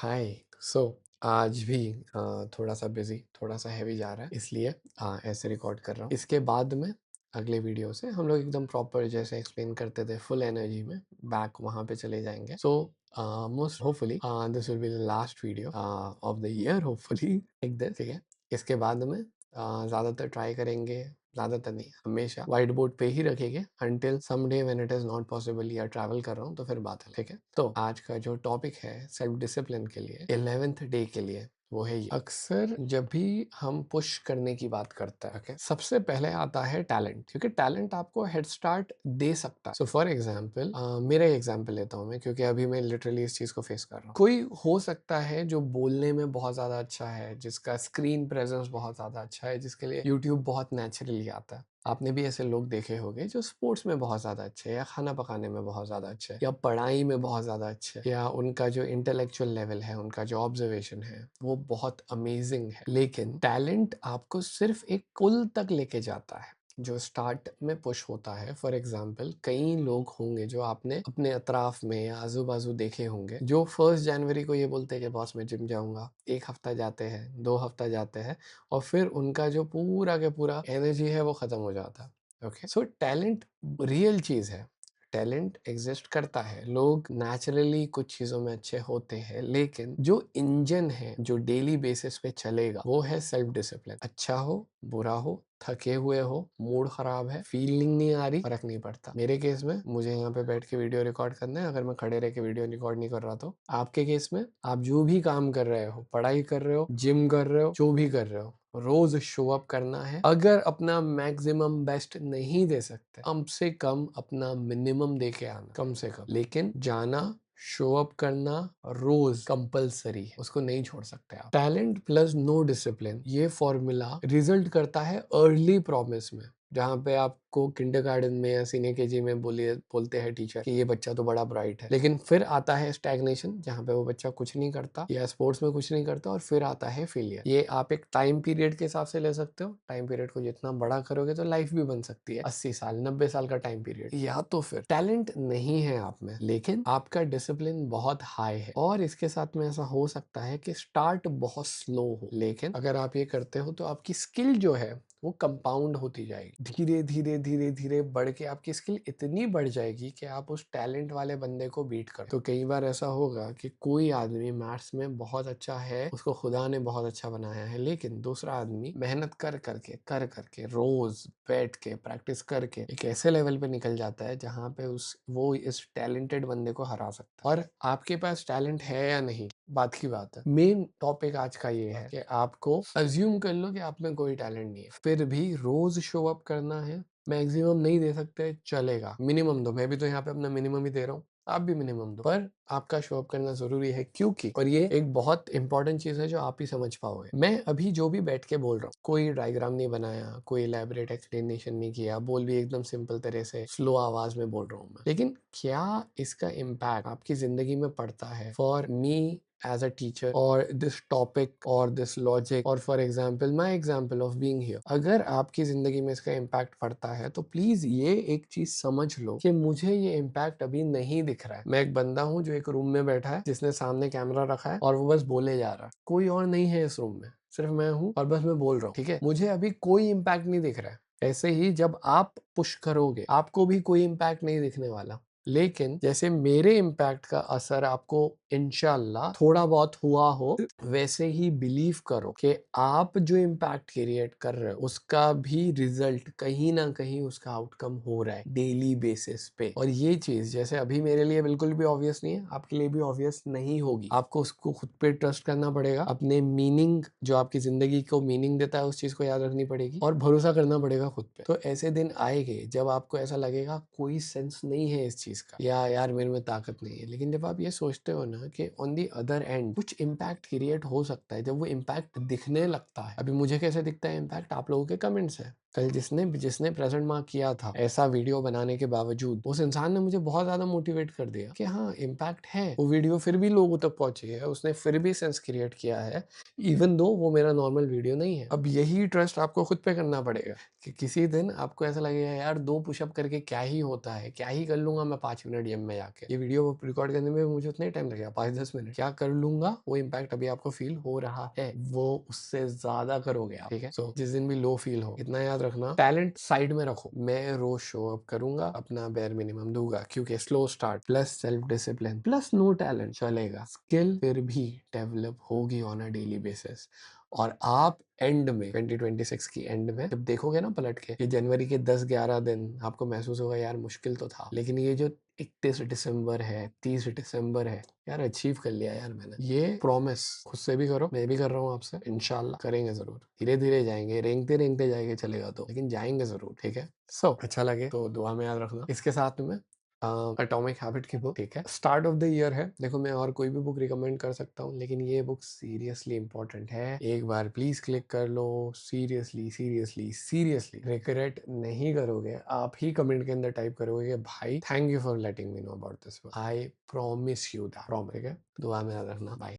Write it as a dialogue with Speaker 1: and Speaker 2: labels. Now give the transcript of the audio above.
Speaker 1: हाय। सो आज भी थोड़ा सा बिजी, थोड़ा सा हैवी जा रहा है, इसलिए ऐसे रिकॉर्ड कर रहा हूँ। इसके बाद में अगले वीडियो से हम लोग एकदम प्रॉपर जैसे एक्सप्लेन करते थे फुल एनर्जी में बैक वहाँ पे चले जाएंगे। So most hopefully this will be the last video of the year, hopefully like this. ठीक है, इसके बाद में ज़्यादातर ट्राई करेंगे, ज़्यादातर नहीं हमेशा व्हाइट बोर्ड पे ही रखेंगे until someday when it is not possible या ट्रैवल कर रहा हूँ तो फिर बात है। ठीक है, तो आज का जो टॉपिक है सेल्फ डिसिप्लिन के लिए 11th डे के लिए वो है ये। अक्सर जब भी हम पुश करने की बात करते हैं, okay, सबसे पहले आता है टैलेंट, क्योंकि टैलेंट आपको हेड स्टार्ट दे सकता है। सो फॉर एग्जाम्पल मेरा एग्जाम्पल लेता हूँ मैं, क्योंकि अभी मैं लिटरली इस चीज को फेस कर रहा हूँ। कोई हो सकता है जो बोलने में बहुत ज्यादा अच्छा है, जिसका स्क्रीन प्रेजेंस बहुत ज्यादा अच्छा है, जिसके लिए यूट्यूब बहुत नेचुरली आता है। आपने भी ऐसे लोग देखे होंगे जो स्पोर्ट्स में बहुत ज़्यादा अच्छे हैं, या खाना पकाने में बहुत ज़्यादा अच्छे हैं, या पढ़ाई में बहुत ज़्यादा अच्छे हैं, या उनका जो इंटेलेक्चुअल लेवल है, उनका जो ऑब्जर्वेशन है वो बहुत अमेजिंग है। लेकिन टैलेंट आपको सिर्फ एक पुल तक लेके जाता है जो स्टार्ट में पुश होता है। फॉर एग्जाम्पल कई लोग होंगे जो आपने अपने अतराफ में या आजू बाजू देखे होंगे जो 1 जनवरी को ये बोलते हैं कि बॉस मैं जिम जाऊंगा, 1 हफ्ता जाते हैं, 2 हफ्ता जाते हैं, और फिर उनका जो पूरा के पूरा एनर्जी है वो खत्म हो जाता है। ओके, सो टैलेंट रियल चीज है, टैलेंट एग्जिस्ट करता है, लोग नेचुरली कुछ चीजों में अच्छे होते हैं, लेकिन जो इंजन है जो डेली बेसिस पे चलेगा वो है सेल्फ डिसिप्लिन। अच्छा हो, बुरा हो, थके हुए हो, मूड खराब है, फीलिंग नहीं आ रही, फर्क नहीं पड़ता। मेरे केस में मुझे यहाँ पे बैठ के वीडियो रिकॉर्ड करना है, अगर मैं खड़े रह के वीडियो रिकॉर्ड नहीं कर रहा तो आपके केस में आप जो भी काम कर रहे हो, पढ़ाई कर रहे हो, जिम कर रहे हो, जो भी कर रहे हो, रोज शो अप करना है। अगर अपना मैक्सिमम बेस्ट नहीं दे सकते, कम से कम अपना मिनिमम दे के आना, कम से कम। लेकिन जाना, शो अप करना रोज कंपलसरी है, उसको नहीं छोड़ सकते आप। टैलेंट प्लस नो डिसिप्लिन, ये फॉर्मूला रिजल्ट करता है अर्ली प्रॉमिस में, जहाँ पे आपको किंडरगार्टन में या सीनियर केजी में बोलते हैं टीचर कि ये बच्चा तो बड़ा ब्राइट है, लेकिन फिर आता है स्टैग्नेशन जहाँ पे वो बच्चा कुछ नहीं करता या स्पोर्ट्स में कुछ नहीं करता, और फिर आता है फेलियर। ये आप एक टाइम पीरियड के हिसाब से ले सकते हो, टाइम पीरियड को जितना बड़ा करोगे तो लाइफ भी बन सकती है, 80 साल 90 साल का टाइम पीरियड। या तो फिर टैलेंट नहीं है आप में, लेकिन आपका डिसिप्लिन बहुत हाई है, और इसके साथ में ऐसा हो सकता है कि स्टार्ट बहुत स्लो हो, लेकिन अगर आप ये करते हो तो आपकी स्किल जो है वो कंपाउंड होती जाएगी, धीरे धीरे धीरे धीरे बढ़ के आपकी स्किल इतनी बढ़ जाएगी कि आप उस टैलेंट वाले बंदे को बीट करो। तो कई बार ऐसा होगा कि कोई आदमी मैथ्स में बहुत अच्छा है, उसको खुदा ने बहुत अच्छा बनाया है, लेकिन दूसरा आदमी मेहनत कर करके रोज बैठ के प्रैक्टिस करके एक ऐसे लेवल पे निकल जाता है जहाँ पे वो इस टैलेंटेड बंदे को हरा सकता है। और आपके पास टैलेंट है या नहीं, बात की बात है। मेन टॉपिक आज का ये है कि आपको अज्यूम कर लो कि आप में कोई टैलेंट नहीं है, फिर भी रोज शो अप करना है। मैक्सिमम नहीं दे सकते चलेगा, मिनिमम दो। मैं भी तो यहाँ पे अपना मिनिमम ही दे रहा हूँ, आप भी मिनिमम दो, पर आपका शो अप करना जरूरी है। क्योंकि और ये एक बहुत इंपॉर्टेंट चीज है जो आप ही समझ पाओगे। मैं अभी जो भी बैठ के बोल रहा हूँ, कोई डायग्राम नहीं बनाया, कोई इलेबोरेट एक्सप्लेनेशन नहीं किया, बोल भी एकदम सिंपल तरह से स्लो आवाज में बोल रहा हूँ मैं, लेकिन क्या इसका इम्पैक्ट आपकी जिंदगी में पड़ता है for me as a teacher or this topic or this logic or for example my example of being here, अगर आपकी जिंदगी में इसका इम्पैक्ट पड़ता है तो प्लीज ये एक चीज समझ लो कि मुझे ये इम्पैक्ट अभी नहीं दिख रहा है। मैं एक बंदा हूँ जो एक रूम में बैठा है, जिसने सामने कैमरा रखा है और वो बस बोले जा रहा है, कोई और नहीं है इस रूम में, सिर्फ मैं हूँ और बस मैं बोल रहा हूँ। ठीक है, मुझे अभी कोई इम्पैक्ट नहीं दिख रहा है। ऐसे ही जब आप पुश करोगे आपको भी कोई इम्पैक्ट नहीं दिखने वाला, लेकिन जैसे मेरे इम्पैक्ट का असर आपको इंशाल्लाह थोड़ा बहुत हुआ हो, वैसे ही बिलीव करो कि आप जो इम्पैक्ट क्रिएट कर रहे हो उसका भी रिजल्ट कहीं ना कहीं उसका आउटकम हो रहा है डेली बेसिस पे। और ये चीज जैसे अभी मेरे लिए बिल्कुल भी ऑब्वियस नहीं है, आपके लिए भी ऑब्वियस नहीं होगी। आपको उसको खुद पे ट्रस्ट करना पड़ेगा, अपने मीनिंग जो आपकी जिंदगी को मीनिंग देता है उस चीज को याद रखनी पड़ेगी, और भरोसा करना पड़ेगा खुद पे। तो ऐसे दिन आएंगे जब आपको ऐसा लगेगा कोई सेंस नहीं है इस चीज का, या यार मेरे में ताकत नहीं है, लेकिन जब आप ये सोचते हो ना कि ऑन दी अदर एंड कुछ इम्पैक्ट क्रिएट हो सकता है, जब वो इम्पैक्ट दिखने लगता है। अभी मुझे कैसे दिखता है इम्पैक्ट, आप लोगों के कमेंट्स है। कल जिसने जिसने प्रेजेंट मार्क किया था ऐसा वीडियो बनाने के बावजूद, उस इंसान ने मुझे बहुत ज्यादा मोटिवेट कर दिया कि हाँ इम्पैक्ट है, वो वीडियो फिर भी लोगों तक पहुंची है, उसने फिर भी सेंस क्रिएट किया है, इवन दो वो मेरा नॉर्मल वीडियो नहीं है। अब यही ट्रस्ट आपको खुद पे करना पड़ेगा कि किसी दिन आपको ऐसा लगेगा यार 2 पुशअप करके क्या ही होता है, क्या ही कर लूंगा मैं 5 मिनट जिम में जाके। ये वीडियो रिकॉर्ड करने में मुझे उतना ही टाइम लगेगा, 5-10 मिनट क्या कर लूंगा, वो इम्पैक्ट अभी आपको फील हो रहा है, वो उससे ज्यादा करोगे आप, ठीक है। सो जिस दिन भी लो फील हो, इतना याद रखना, टैलेंट साइड में रखो। मैं रोज शो अप करूंगा, अपना बेयर मिनिमम दूंगा, क्योंकि slow start plus self discipline plus no talent चलेगा, स्किल फिर भी डेवलप होगी ऑन अ डेली बेसिस। और आप एंड में 2026 की एंड में जब देखोगे ना पलट के, ये जनवरी के 10-11 दिन आपको महसूस होगा यार मुश्किल तो था, लेकिन ये जो 31 दिसंबर है, 30 दिसंबर है, यार अचीव कर लिया यार मैंने। ये प्रॉमिस खुद से भी करो, मैं भी कर रहा हूँ आपसे, इंशाल्लाह करेंगे जरूर, धीरे धीरे जाएंगे, रेंगते रेंगते जाएंगे चलेगा तो, लेकिन जाएंगे जरूर, ठीक है। अच्छा लगे तो दुआ में याद रखना। इसके साथ में एटॉमिक हैबिट की बुक, ठीक है, स्टार्ट ऑफ द ईयर है। देखो मैं और कोई भी बुक रिकमेंड कर सकता हूँ, लेकिन ये बुक सीरियसली इंपॉर्टेंट है, एक बार प्लीज क्लिक कर लो, सीरियसली सीरियसली सीरियसली रिग्रेट नहीं करोगे। आप ही कमेंट के अंदर टाइप करोगे कि भाई thank you for letting me know about this book, I promise you that, promise, ठीक है। दुआ में याद रखना, बाय।